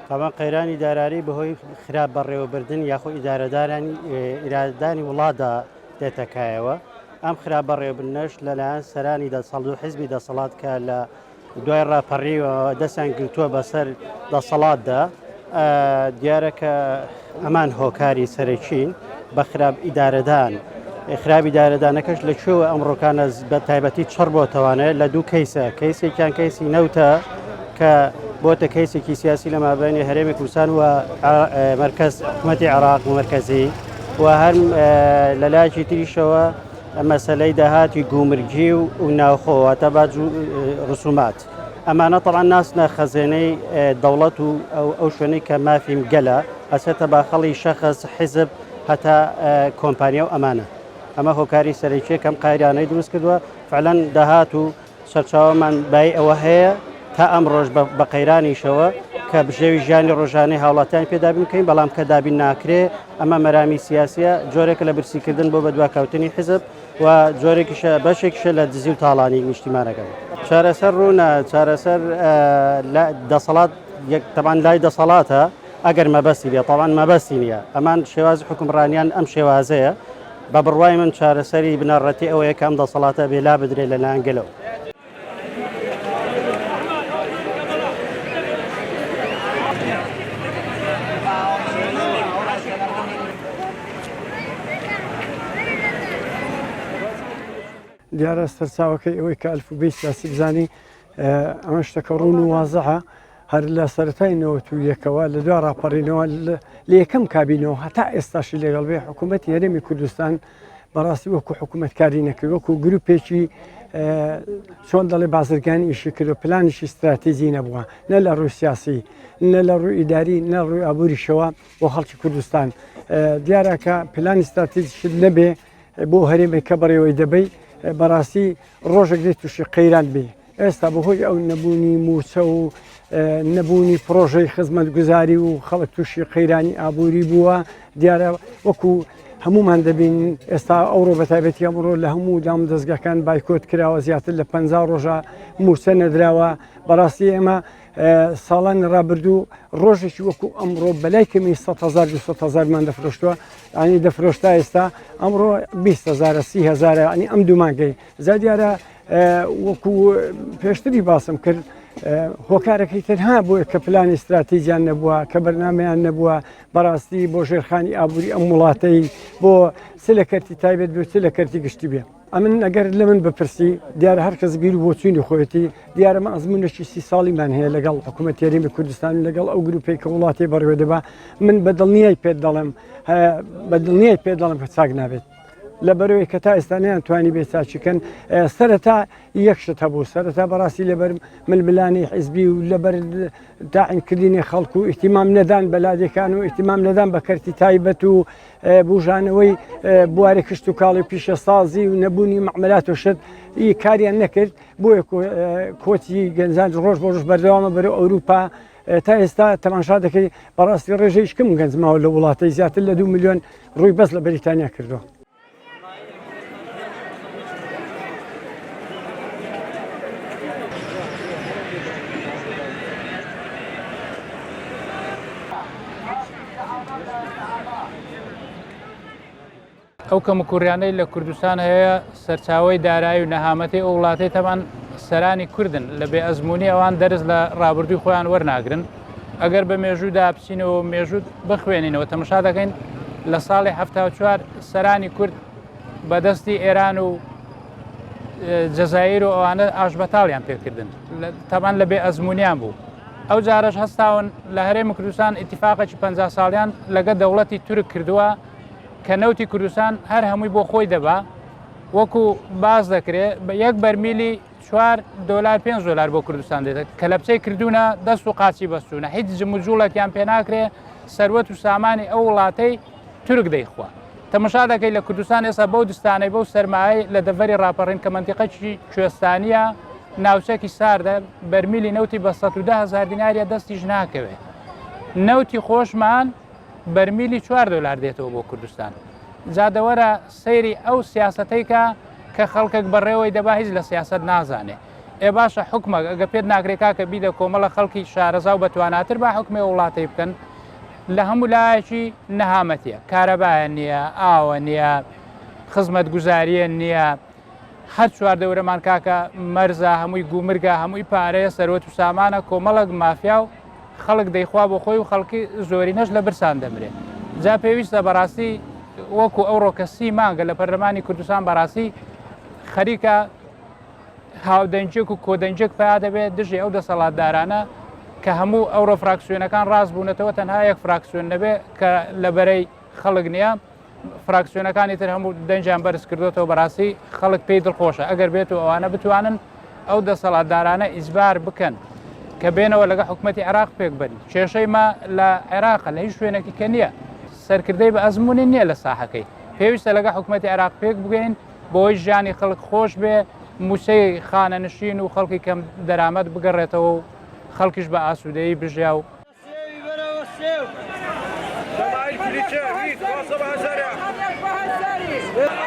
طبعا قەیرانی دارایی بەهۆی خراپ بەڕێوەبردن یاخۆ ئیرادانی وڵاتدا دێتەکایەوە. ئەم خراپ بەڕێوەبردنەش لەلایەن سەرانی دەسەڵات و حیزبی دەسەڵات کە لە دوای ڕاپەڕیەوە دەستیان گرتووە بەسەر دەسەڵاتدا، دیارە کە ئەمان هۆکاری سەرەکین بە خراپی دارەدانەکەش لەکوێوە ئەمڕۆکانە بە تایبەتی چڕ بۆتەوانێت لە دوو کەیسە، کەیسێکیان کەیسی نەوتە کە بۆتە کەیسێکی سیاسی لە مابینی هەرێمی کوردستان و مرکز حکوومەتی عێراق و مرکزی و هەر لە لایەکی تریشەوە مەسەلەی داهاتی گومرگی و ناوخۆواتە باج و ڕسومات. ئەمانە تەڵان ناسنە خەزێنەی دەوڵەت و ئەو شوێنەی کە مافیم گەلە ئەسێتە باخەڵی شەخص حیزب هەتا کۆمپانیا و ئەمە هۆکاری سەرەکیە کەم قایرانەی دروست کردووە. فعلەن داهات و سەرچاوەمان بای ئەوە هەیە تا ئەم ڕۆژ بە قەیرانیشەوە کە بژێوی ژیانی ڕۆژانەی هاوڵاتیان پێدابین بکەین، بەڵام کە دابین ناکرێ ئەمە مەرامی سیاسیە، جۆرێکە لە برسیکردن بۆ بە دواکەوتنی حیزب و جۆرێکیشە بەشێکیشە لە دزی و تاڵانی نیشتیمانەکەم. چارەسەر ڕوونە، چارەسەر دەسەڵات تەبان لای دەسەڵاتە ئەگەر مەبەستی بێ، تەڵان مەبەستی نییە. ئەمان شێوازی حکومڕانیان ئەم شێوازەیە. بە بڕوای من چارەسەری بنەڕەتی ئەوەیە کە ئەم دەسەڵاتە بێلا بدرێ لە لایەنگەلەوە. دیارە سەرچاوەکەی ئەوەی کە ئەلفوبەی سیاسی بزانی ئەمە شتەکە ڕوون و وازەحە، هەر لە سەرەتای نەوەتوویەکەوە لە دوای ڕاپەڕینەوە لە یەکەم کابینەوە هەتا ئێستاشی لەگەڵ بێ حکوومەتی هەرێمی کوردستان بەڕاستی وەکو حکوومەتکاری نەکرد، وەکو گروپێکی چۆن دەڵێ بازرگانی ئیشی کرد و پلانیشی استراتیژی نەبووە، نە لە ڕووی سیاسی، نە لە ڕووی ئیداری، نە ڕووی ئابووریشەوە بۆ خەڵکی کوردستان. دیارە کە پلانی استراتیژیشت نەبێ بۆ هەرێمێک کە بەڕێوەی دەبەی بەڕاستی ڕۆژێک دێت تووشی قەیران بێ. ئێستا بەهۆی ئەو نەبوونی موچە و نەبوونی پرۆژەی خزمەتگوزاری و خەڵک تووشی قەیرانی ئابووری بووە، دیارە وەکو هەمومان دەبین ئێستا ئەوڕۆ بەتایبەتی ئەمڕۆ لە هەموو دام دەستگاکان بایکۆت کراوە، زیاتر لە 50 ڕۆژە موچە نەدراوە. بەڕاستی ئێمە ساڵان ڕابردوو ڕۆژێکی وەکو ئەمڕۆ بەلای کەمی 100,000 دەفرۆشتووە، ئەنی دەفرۆشتا ئێستا ئەمڕۆ 20,000 30,000 ئەنی ئەم دوومانگەی زادیارە وەکو پێشتری باسم کرد هۆکارەکەی تەنها بۆیە کە پلانی استراتیژیان نەبووە، کە بەرنامەیان نەبووە بەڕاستی بۆ ژێرخانی ئابووری ئەم وڵاتەی بۆ چ لە کەرتی تایبەت بێ چ لە کەرتی گشتی بێ. ئەمن ئەگەر لە من بپرسی دیارە هەر کەس بیر و بۆچوونی خۆەتی دیارەمە ئەزمونێکی 30 ساڵیمان هەیە لەگەڵ حکوومەتی هەرێمی کوردستان لەگەڵ ئەو گروپی کە وڵاتی بەڕێوە دەبا. من بەدڵنیای پێت دەڵێم کە چاک نابێت لەبەرەوەی کە تا ئێستانیان توانی بێ چاچیکەن. سەرەتا یەکشت هەبوو، سەرەتا بەڕاستی لەبەر ململانی حیزبی و لەبەر داعینکردنی خەڵکو و ئیحتیمام نەدان بەلادەکان و ئیحتیمام نەدان بە کەرتی تایبەت و بژانەوەی بوارێ کشت و کاڵی پیشە سازی و نەبوونی مەعمەلات و شت کاریان نەکرد. بۆیە کۆچی گەنجان ڕۆژ بۆ ڕۆژ بەردەوامە بەرەو ئەوروپا تا ئێستا تەماشا دەکەی بەڕاستی ڕێژەی شکم گەنجماوە لە وڵاتەی زیاتر لە 2 میلیۆن ڕووی بەس لە بەریتانیا کردووە. ئەو کەموکوڕیانەی لە کوردستان هەیە سەرچاوی دارایی و نەهامەتی ئەو وڵاتی تەمان سەرانی کوردن لە بێ ئەزمموی ئەوان دەرز لە ڕابردووی خۆیان وەرناگرن. ئەگەر بە مێژوودا بچینەوە مێژوود بخوێنینەوە تەماشا دەکەین لە ساڵی 1974 سەرانی کورد بەدەستی ئێران و جەزایر و ئەوانە ئاشبەتاڵیان پێکردن، تەمان لە بێ ئەزممویان بوو. ئەو جارەش هەستاون لە هەرێمی کوردستان ئیتیفاقێکی 50 ساڵیان لەگە دەوڵەتی تورک کردووە کە نەوتی کوردستان هەر هەمووی بۆ خۆی دەبا، وەکو باز دەکرێت بە یەک بەرمیلی $4 $5 بۆ کوردستان دێت کە لە بچەی کردوونە دەست و قاچی بەستوونە، هیچ جموجوڵێکیان پێ ناکرێ سەروەت و سامانی ئەو وڵاتەی تورک دەیخوا. تەماشا دەکەی لە کوردستان ئێستا بەو دستانەی بەو سەرمایە لە دەڤەری ڕاپەڕین کە منتیقەی کوێستانیە ناوچەکی ساردە بەرمیلی نەوتی بە 110,000 دیناریە دەستیش ناکەوێت. نەوتی خۆشمان بەرمیلی 4 دلار دێتەوە بۆ کوردستان. جادەوەرە سەیری ئەو سیاسەتەیکە کە خەڵکێک بەڕێوەی دەبا هیچ لە سیاست نازانێ. ئێ باشە حکومە ئەگە پێت ناگرێکا کە بیدە کۆمەڵە خەڵکی شارەزا و بەتواناتر با حکومێ وڵاتی بکەن لە هەموو لایەکی نەهامەتیە، کارەبایە نییە، ئاوە نییە، خزمەت گوزاریە نییە، هەر چوار دەورەمان کاکە مەرزە هەمووی گومرگە هەمووی پارەیە سەرۆت و سامانە کۆمەڵک مافیا و خەڵک دەیخوا بۆ خۆی و خەڵکی زۆرینەش لە برسان دەمرێت. جا پێویستە بەڕاستی وەکو ئەوڕۆ کە 30 مانگە لە پەرلەمانی کوردستان بەڕاستی خەریکە هاودەنجێک و کۆدەنجێک پیا دەبێت دژی ئەو دەسەڵاتدارانە کە هەموو ئەوڕۆ فراکسیۆنەکان ڕاست بوونەتەوە تەنها یەک فراکسیۆن نەبێت کە لەبەرەی خەڵک نییە فراکسیۆنەکانی تر هەموو دەنجیان بەرز کردوێتەوە بەڕاستی خەڵک پێی دڵخۆشە ئەگەر بێت و ئەوانە بتوانن ئەو دەسەڵاتدارانە ئیجبار بکەن کە بێنەوە لەگە حکوومەتی عێراق پێک بن. کێشەی ما لە عێراقە لە هیچ شوێنێکی کە نییە سەرکردەی بە ئەزمموی نییە لە ساحەکەی پێویستە لەگە حکوومەتی عێراق پێک بگەین بۆی ژیانی خەڵک خۆش بێ موسەی خانە نشین و خەڵکی کەم دەرامەت بگەڕێتەوە و خەڵکیش بە ئاسوودەیی بژیا و Давай, кричи, Вик, 20 000.